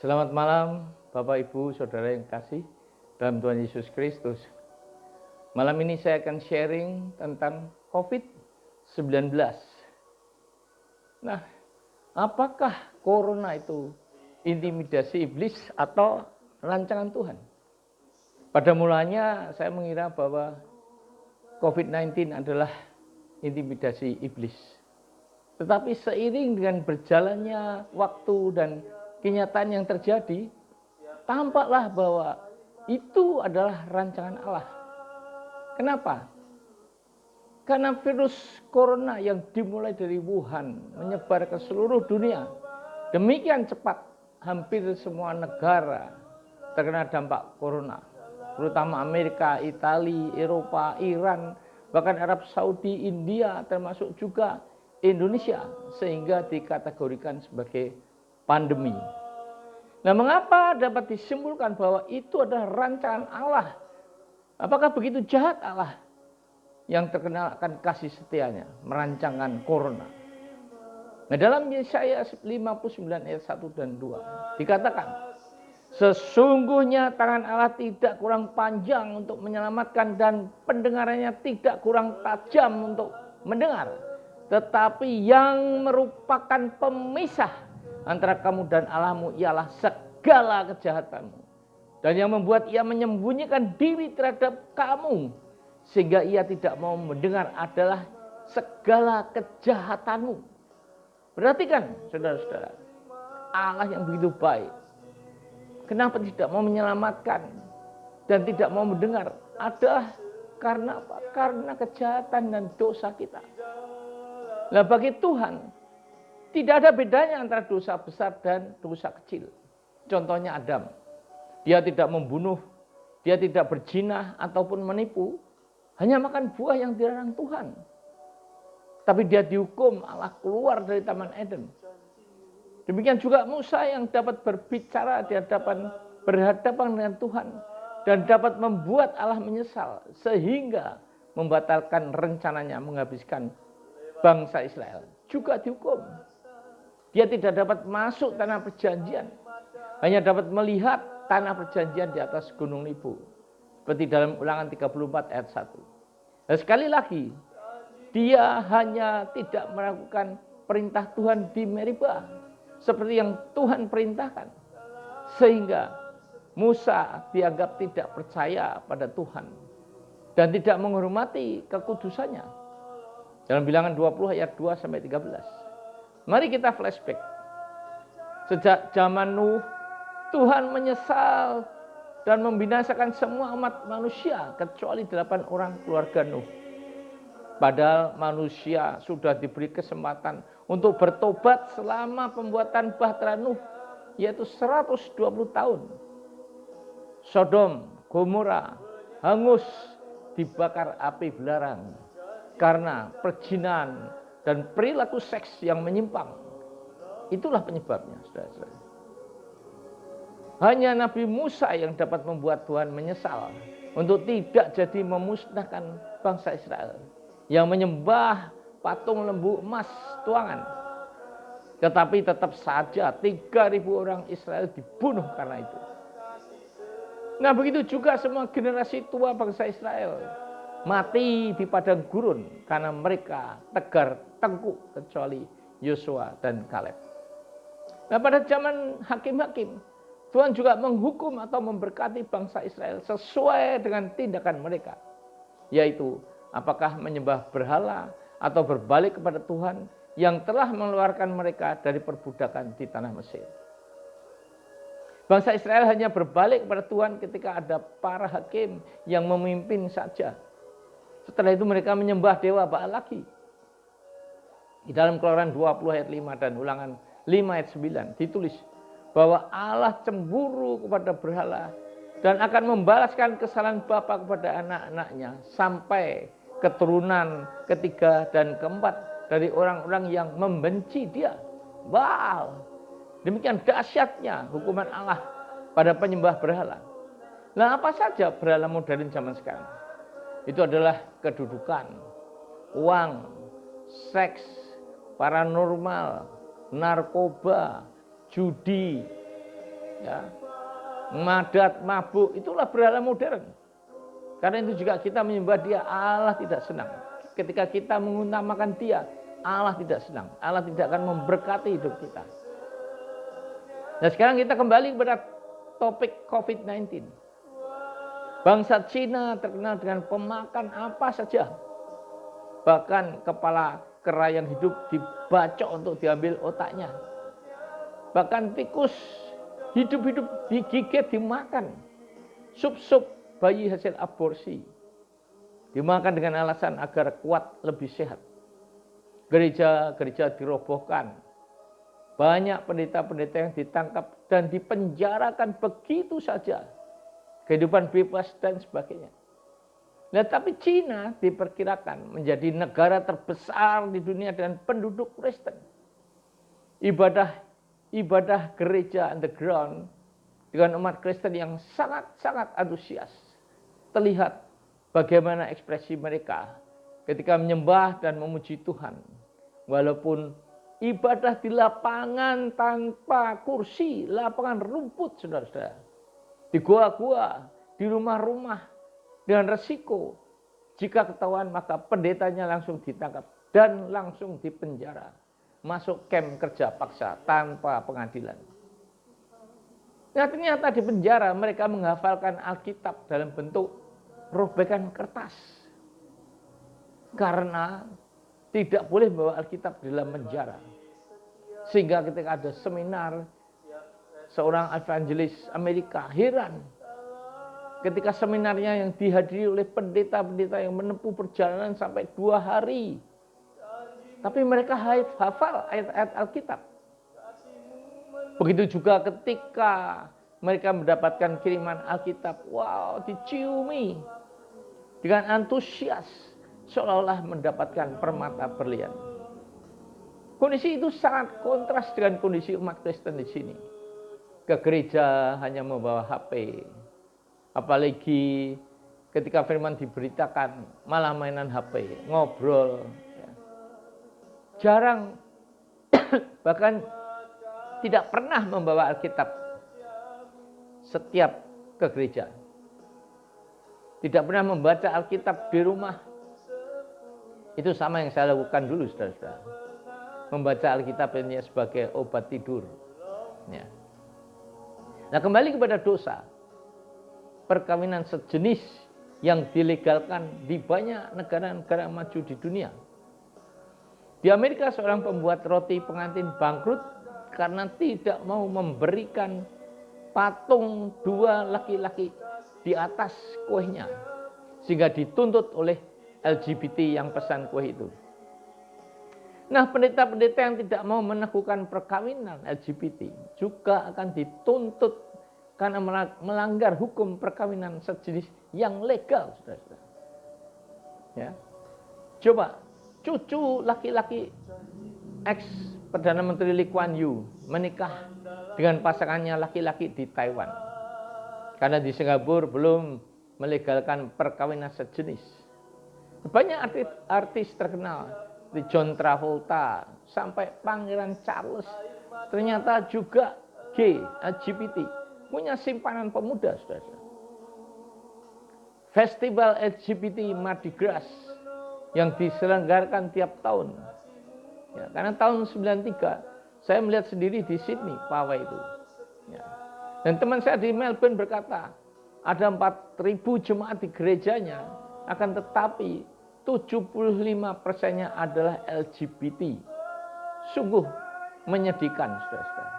Selamat malam Bapak Ibu Saudara yang kasih dalam Tuhan Yesus Kristus. Malam ini saya akan sharing tentang COVID-19. Nah, apakah corona itu intimidasi iblis atau rancangan Tuhan? Pada mulanya saya mengira bahwa COVID-19 adalah intimidasi iblis. Tetapi seiring dengan berjalannya waktu dan kenyataan yang terjadi, tampaklah bahwa itu adalah rancangan Allah. Kenapa? Karena virus corona yang dimulai dari Wuhan menyebar ke seluruh dunia. Demikian cepat, hampir semua negara terkena dampak corona. Terutama Amerika, Italia, Eropa, Iran, bahkan Arab Saudi, India, termasuk juga Indonesia, sehingga dikategorikan sebagai pandemi. Nah, mengapa dapat disimpulkan bahwa itu adalah rancangan Allah? Apakah begitu jahat Allah yang terkenal akan kasih setianya merancangkan corona? Nah, dalam Yesaya 59 ayat 1 dan 2 dikatakan, sesungguhnya tangan Allah tidak kurang panjang untuk menyelamatkan dan pendengarannya tidak kurang tajam untuk mendengar, tetapi yang merupakan pemisah antara kamu dan Allahmu ialah segala kejahatanmu, dan yang membuat ia menyembunyikan diri terhadap kamu sehingga ia tidak mau mendengar adalah segala kejahatanmu. Perhatikan saudara-saudara, Allah yang begitu baik, kenapa tidak mau menyelamatkan dan tidak mau mendengar adalah karena apa? Karena kejahatan dan dosa kita. Nah, bagi Tuhan tidak ada bedanya antara dosa besar dan dosa kecil. Contohnya Adam. Dia tidak membunuh, dia tidak berzina ataupun menipu, hanya makan buah yang dilarang Tuhan. Tapi dia dihukum, Allah keluar dari Taman Eden. Demikian juga Musa yang dapat berbicara berhadapan dengan Tuhan dan dapat membuat Allah menyesal sehingga membatalkan rencananya menghabiskan bangsa Israel, juga dihukum. Dia tidak dapat masuk tanah perjanjian, hanya dapat melihat tanah perjanjian di atas gunung Nebo, seperti dalam Ulangan 34 ayat 1. Dan sekali lagi, dia hanya tidak melakukan perintah Tuhan di Meribah seperti yang Tuhan perintahkan, sehingga Musa dianggap tidak percaya pada Tuhan dan tidak menghormati kekudusannya. Dalam Bilangan 20 ayat 2 sampai 13. Mari kita flashback. Sejak zaman Nuh, Tuhan menyesal dan membinasakan semua umat manusia kecuali 8 orang keluarga Nuh. Padahal manusia sudah diberi kesempatan untuk bertobat selama pembuatan bahtera Nuh, yaitu 120 tahun. Sodom, Gomora hangus dibakar api belerang karena perzinahan dan perilaku seks yang menyimpang. Itulah penyebabnya, saudara-saudara. Hanya Nabi Musa yang dapat membuat Tuhan menyesal untuk tidak jadi memusnahkan bangsa Israel yang menyembah patung lembu emas tuangan. Tetapi tetap saja 3.000 orang Israel dibunuh karena itu. Nah, begitu juga semua generasi tua bangsa Israel mati di padang gurun karena mereka tegar tengkuk kecuali Yosua dan Kaleb. Nah, pada zaman hakim-hakim, Tuhan juga menghukum atau memberkati bangsa Israel sesuai dengan tindakan mereka, yaitu apakah menyembah berhala atau berbalik kepada Tuhan yang telah mengeluarkan mereka dari perbudakan di tanah Mesir. Bangsa Israel hanya berbalik kepada Tuhan ketika ada para hakim yang memimpin saja. Setelah itu mereka menyembah dewa Baal lagi. Di dalam Keluaran 20 ayat 5 dan Ulangan 5 ayat 9 ditulis bahwa Allah cemburu kepada berhala dan akan membalaskan kesalahan bapa kepada anak-anaknya sampai keturunan ketiga dan keempat dari orang-orang yang membenci dia. Wow, demikian dahsyatnya hukuman Allah pada penyembah berhala. Nah, apa saja berhala modern zaman sekarang? Itu adalah kedudukan, uang, seks, paranormal, narkoba, judi, ya, madat, mabuk, itulah berhala modern. Karena itu juga kita menyembah dia, Allah tidak senang. Ketika kita mengutamakan dia, Allah tidak senang. Allah tidak akan memberkati hidup kita. Nah sekarang kita kembali kepada topik COVID-19. Bangsa Cina terkenal dengan pemakan apa saja. Bahkan kepala kera yang hidup dibacok untuk diambil otaknya. Bahkan tikus hidup-hidup digigit, dimakan. Sup-sup bayi hasil aborsi dimakan dengan alasan agar kuat, lebih sehat. Gereja-gereja dirobohkan. Banyak pendeta-pendeta yang ditangkap dan dipenjarakan begitu saja. Kehidupan bebas dan sebagainya. Nah, tapi Cina diperkirakan menjadi negara terbesar di dunia dengan penduduk Kristen. Ibadah gereja underground dengan umat Kristen yang sangat-sangat antusias. Terlihat bagaimana ekspresi mereka ketika menyembah dan memuji Tuhan. Walaupun ibadah di lapangan tanpa kursi, lapangan rumput, saudara-saudara. Di gua-gua, di rumah-rumah, dengan resiko. Jika ketahuan maka pendetanya langsung ditangkap dan langsung dipenjara. Masuk camp kerja paksa tanpa pengadilan. Nah ternyata di penjara mereka menghafalkan Alkitab dalam bentuk robekan kertas. Karena tidak boleh membawa Alkitab di dalam penjara. Sehingga ketika ada seminar, seorang evangelis Amerika heran. Ketika seminarnya yang dihadiri oleh pendeta-pendeta yang menempuh perjalanan sampai 2 hari. Tapi mereka hafal ayat-ayat Alkitab. Begitu juga ketika mereka mendapatkan kiriman Alkitab. Wow, diciumi. Dengan antusias. Seolah-olah mendapatkan permata berlian. Kondisi itu sangat kontras dengan kondisi umat Kristen di sini. Ke gereja hanya membawa HP. Apalagi ketika firman diberitakan malah mainan HP, ngobrol. Jarang, bahkan tidak pernah membawa Alkitab setiap ke gereja. Tidak pernah membaca Alkitab di rumah. Itu sama yang saya lakukan dulu, saudara-saudara. Membaca Alkitab ini sebagai obat tidur. Ya. Nah kembali kepada dosa. Perkawinan sejenis yang dilegalkan di banyak negara-negara maju di dunia. Di Amerika seorang pembuat roti pengantin bangkrut karena tidak mau memberikan patung 2 laki-laki di atas kuenya. Sehingga dituntut oleh LGBT yang pesan kue itu. Nah pendeta-pendeta yang tidak mau meneguhkan perkawinan LGBT juga akan dituntut karena melanggar hukum perkawinan sejenis yang legal, saudara-saudara. Ya. Coba, cucu laki-laki ex Perdana Menteri Lee Kuan Yew menikah dengan pasangannya laki-laki di Taiwan. Karena di Singapura belum melegalkan perkawinan sejenis. Banyak artis terkenal, di John Travolta sampai Pangeran Charles, ternyata juga gay, LGBT. Punya simpanan pemuda, saudara. Festival LGBT Mardi Gras yang diselenggarakan tiap tahun. Ya, karena tahun 93 saya melihat sendiri di Sydney pawai itu. Ya. Dan teman saya di Melbourne berkata, ada 4.000 jemaat di gerejanya, akan tetapi 75%-nya adalah LGBT. Sungguh menyedihkan, saudara-saudara.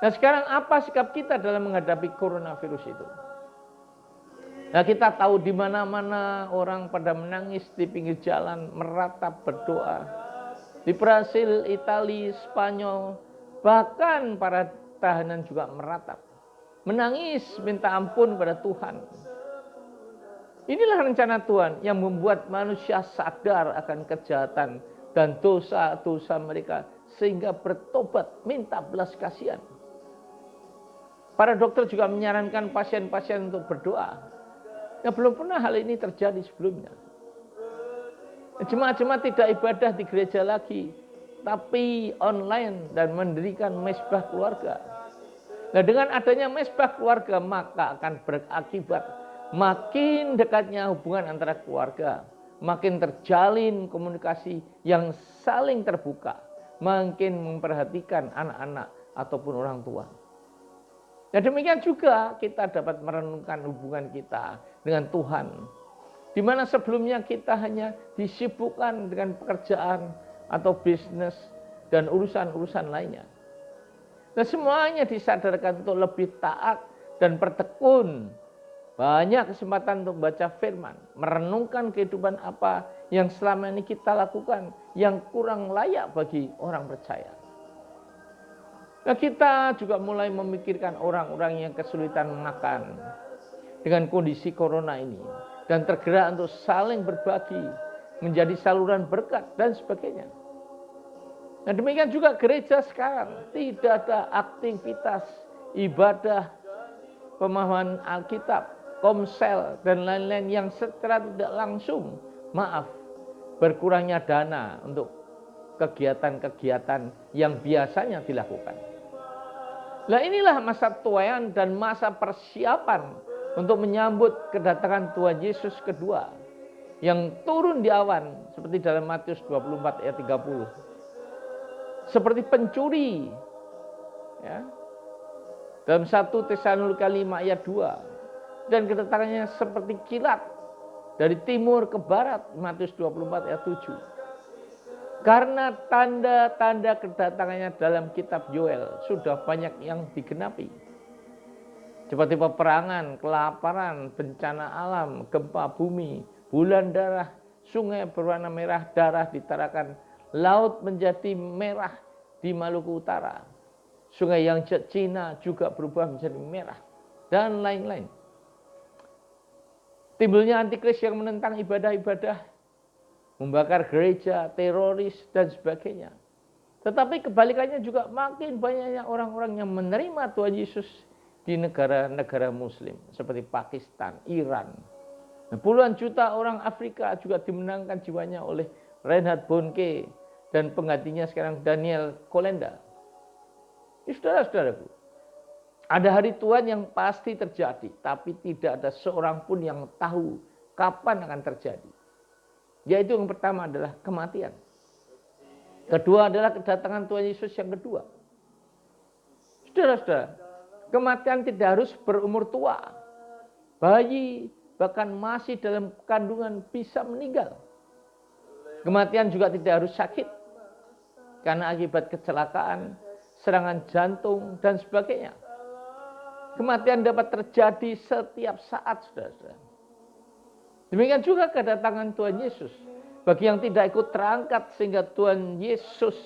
Nah sekarang apa sikap kita dalam menghadapi coronavirus itu? Nah kita tahu di mana-mana orang pada menangis di pinggir jalan, meratap berdoa. Di Brasil, Italia, Spanyol, bahkan para tahanan juga meratap. Menangis minta ampun pada Tuhan. Inilah rencana Tuhan yang membuat manusia sadar akan kejahatan dan dosa-dosa mereka sehingga bertobat minta belas kasihan. Para dokter juga menyarankan pasien-pasien untuk berdoa. Ya, belum pernah hal ini terjadi sebelumnya. Jemaat-jemaat tidak ibadah di gereja lagi, tapi online dan mendirikan mezbah keluarga. Nah, dengan adanya mesbah keluarga maka akan berakibat makin dekatnya hubungan antara keluarga, makin terjalin komunikasi yang saling terbuka, makin memperhatikan anak-anak ataupun orang tua. Nah, demikian juga kita dapat merenungkan hubungan kita dengan Tuhan, di mana sebelumnya kita hanya disibukkan dengan pekerjaan atau bisnis dan urusan-urusan lainnya. Nah, semuanya disadarkan untuk lebih taat dan bertekun. Banyak kesempatan untuk baca firman, merenungkan kehidupan apa yang selama ini kita lakukan yang kurang layak bagi orang percaya. Nah, kita juga mulai memikirkan orang-orang yang kesulitan makan dengan kondisi corona ini dan tergerak untuk saling berbagi, menjadi saluran berkat dan sebagainya. Nah, demikian juga gereja sekarang tidak ada aktivitas ibadah, pemahaman Alkitab, komsel dan lain-lain yang secara tidak langsung, berkurangnya dana untuk kegiatan-kegiatan yang biasanya dilakukan. Nah, inilah masa tuaian dan masa persiapan untuk menyambut kedatangan Tuhan Yesus kedua yang turun di awan seperti dalam Matius 24 ayat 30. Seperti pencuri, ya, dalam 1 Tesalonika 5 ayat 2, dan kedatangannya seperti kilat dari timur ke barat, Matius 24 ayat 7. Karena tanda-tanda kedatangannya dalam kitab Yoel sudah banyak yang digenapi, seperti peperangan, kelaparan, bencana alam, gempa bumi, bulan darah, sungai berwarna merah darah ditarakan, laut menjadi merah di Maluku Utara. Sungai yang Cina juga berubah menjadi merah. Dan lain-lain. Timbulnya antikris yang menentang ibadah-ibadah, membakar gereja, teroris, dan sebagainya. Tetapi kebalikannya juga makin banyaknya orang-orang yang menerima Tuhan Yesus di negara-negara muslim. Seperti Pakistan, Iran. Nah, puluhan juta orang Afrika juga dimenangkan jiwanya oleh Reinhard Bonnke dan penggantinya sekarang Daniel Kolenda. Saudara-saudaraku, ada hari Tuhan yang pasti terjadi, tapi tidak ada seorang pun yang tahu kapan akan terjadi. Yaitu yang pertama adalah kematian. Kedua adalah kedatangan Tuhan Yesus yang kedua. Saudara-saudara, kematian tidak harus berumur tua. Bayi bahkan masih dalam kandungan bisa meninggal. Kematian juga tidak harus sakit, karena akibat kecelakaan, serangan jantung, dan sebagainya. Kematian dapat terjadi setiap saat, saudara-saudara. Demikian juga kedatangan Tuhan Yesus. Bagi yang tidak ikut terangkat, sehingga Tuhan Yesus,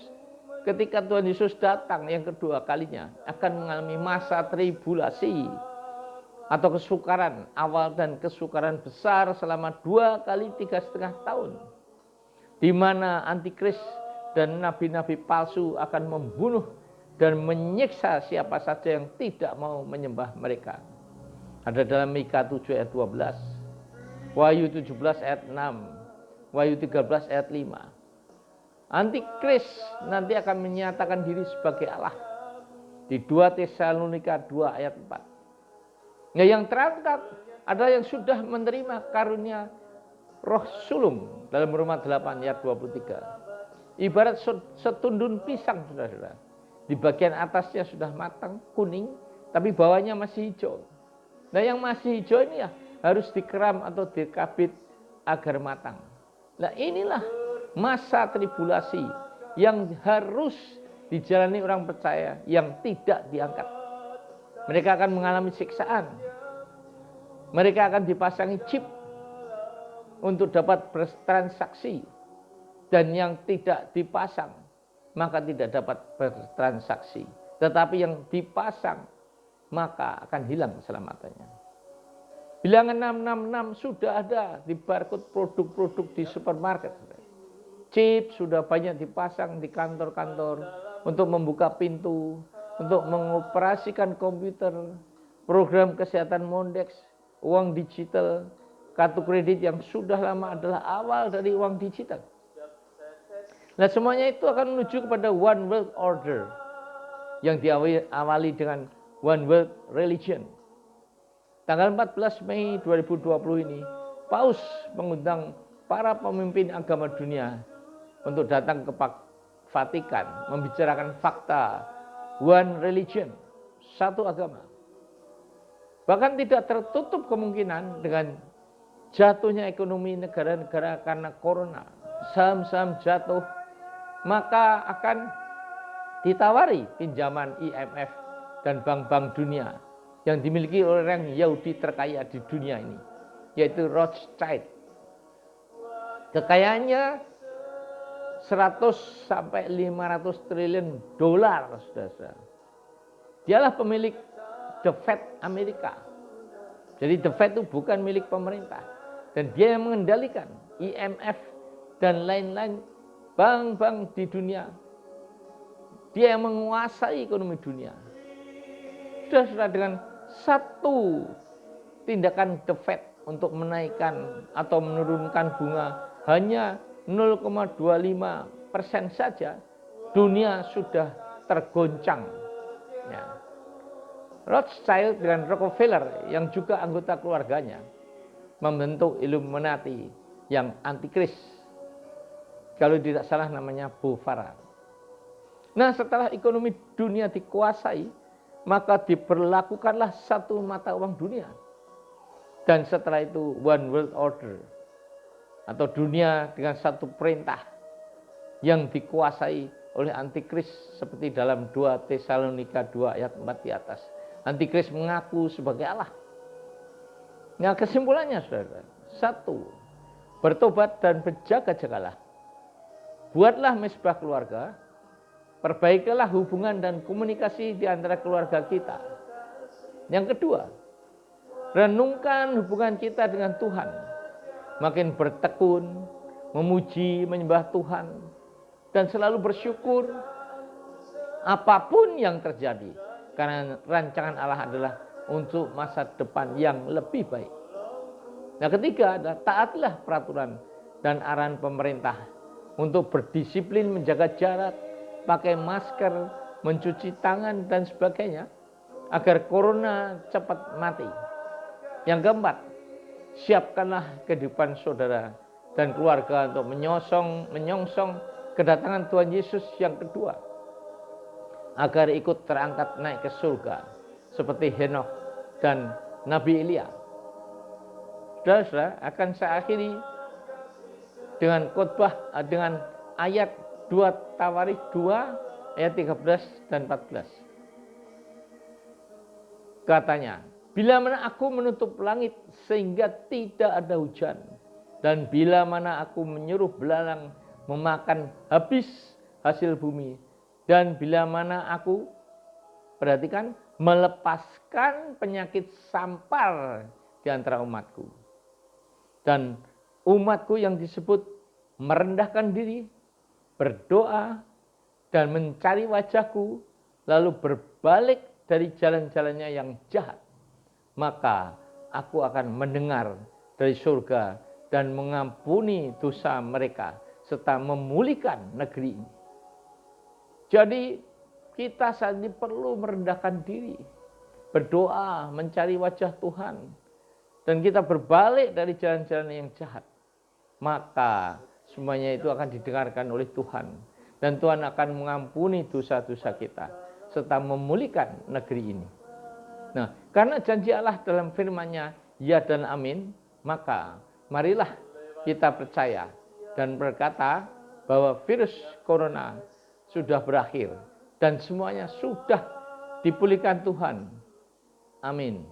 ketika Tuhan Yesus datang yang kedua kalinya, akan mengalami masa tribulasi atau kesukaran awal dan kesukaran besar selama 2 kali 3,5 tahun. Di mana antikris dan nabi-nabi palsu akan membunuh dan menyiksa siapa saja yang tidak mau menyembah mereka. Ada dalam Mika 7 ayat 12, Wahyu 17 ayat 6, Wahyu 13 ayat 5. Antikris nanti akan menyatakan diri sebagai Allah di 2 Tesalonika 2 ayat 4. Nah, yang terangkat adalah yang sudah menerima karunia Roh Sulung dalam Roma 8 ayat 23. Ibarat setundun pisang, saudara-saudara. Di bagian atasnya sudah matang, kuning, tapi bawahnya masih hijau. Nah, yang masih hijau ini ya harus dikeram atau dikabit agar matang. Nah, inilah masa tribulasi yang harus dijalani orang percaya yang tidak diangkat. Mereka akan mengalami siksaan. Mereka akan dipasangi chip untuk dapat bertransaksi. Dan yang tidak dipasang, maka tidak dapat bertransaksi. Tetapi yang dipasang, maka akan hilang keselamatannya. Bilangan 666 sudah ada di barcode produk-produk di supermarket. Chip sudah banyak dipasang di kantor-kantor untuk membuka pintu, untuk mengoperasikan komputer, program kesehatan Mondex, uang digital, kartu kredit yang sudah lama adalah awal dari uang digital. Nah, semuanya itu akan menuju kepada one world order yang diawali dengan One World Religion. Tanggal 14 Mei 2020 ini, Paus mengundang para pemimpin agama dunia untuk datang ke Vatikan, membicarakan fakta One Religion, satu agama. Bahkan tidak tertutup kemungkinan dengan jatuhnya ekonomi negara-negara karena corona, saham-saham jatuh, maka akan ditawari pinjaman IMF dan bank-bank dunia yang dimiliki oleh orang Yahudi terkaya di dunia ini, yaitu Rothschild. Kekayaannya 100 sampai 500 triliun dolar, saudara. Dialah pemilik The Fed Amerika. Jadi The Fed itu bukan milik pemerintah. Dan dia yang mengendalikan IMF dan lain-lain bank-bank di dunia. Dia yang menguasai ekonomi dunia. Sudah dengan satu tindakan The Fed untuk menaikkan atau menurunkan bunga hanya 0,25% saja, dunia sudah tergoncang. Ya. Rothschild dengan Rockefeller yang juga anggota keluarganya membentuk Illuminati yang antikris. Kalau tidak salah namanya Bovara. Nah, setelah ekonomi dunia dikuasai, maka diberlakukanlah satu mata uang dunia. Dan setelah itu One World Order, atau dunia dengan satu perintah yang dikuasai oleh antikris seperti dalam 2 Tesalonika 2 ayat 4 di atas. Antikris mengaku sebagai Allah. Nah, kesimpulannya saudara, satu, bertobat dan berjaga-jagalah. Buatlah mesbah keluarga, perbaikilah hubungan dan komunikasi di antara keluarga kita. Yang kedua, renungkan hubungan kita dengan Tuhan. Makin bertekun, memuji, menyembah Tuhan, dan selalu bersyukur apapun yang terjadi. Karena rancangan Allah adalah untuk masa depan yang lebih baik. Nah, ketiga adalah taatlah peraturan dan arahan pemerintah untuk berdisiplin, menjaga jarak, pakai masker, mencuci tangan, dan sebagainya, agar corona cepat mati. Yang keempat, siapkanlah kehidupan saudara dan keluarga untuk menyongsong kedatangan Tuhan Yesus yang kedua, agar ikut terangkat naik ke surga seperti Henokh dan Nabi Elia. Saudara-saudara, akan saya akhiri dengan khotbah dengan ayat 2 Tawarikh 2 ayat 13 dan 14. Katanya, bila mana aku menutup langit sehingga tidak ada hujan, dan bila mana aku menyuruh belalang memakan habis hasil bumi, dan bila mana aku, perhatikan, melepaskan penyakit sampar di antara umatku. Dan umatku yang disebut merendahkan diri, berdoa, dan mencari wajahku, lalu berbalik dari jalan-jalannya yang jahat, maka aku akan mendengar dari surga dan mengampuni dosa mereka, serta memulihkan negeri ini. Jadi kita saat ini perlu merendahkan diri, berdoa, mencari wajah Tuhan, dan kita berbalik dari jalan-jalan yang jahat. Maka semuanya itu akan didengarkan oleh Tuhan, dan Tuhan akan mengampuni dosa-dosa kita, serta memulihkan negeri ini. Nah, karena janji Allah dalam firman-Nya, ya dan amin, maka marilah kita percaya dan berkata bahwa virus corona sudah berakhir dan semuanya sudah dipulihkan Tuhan. Amin.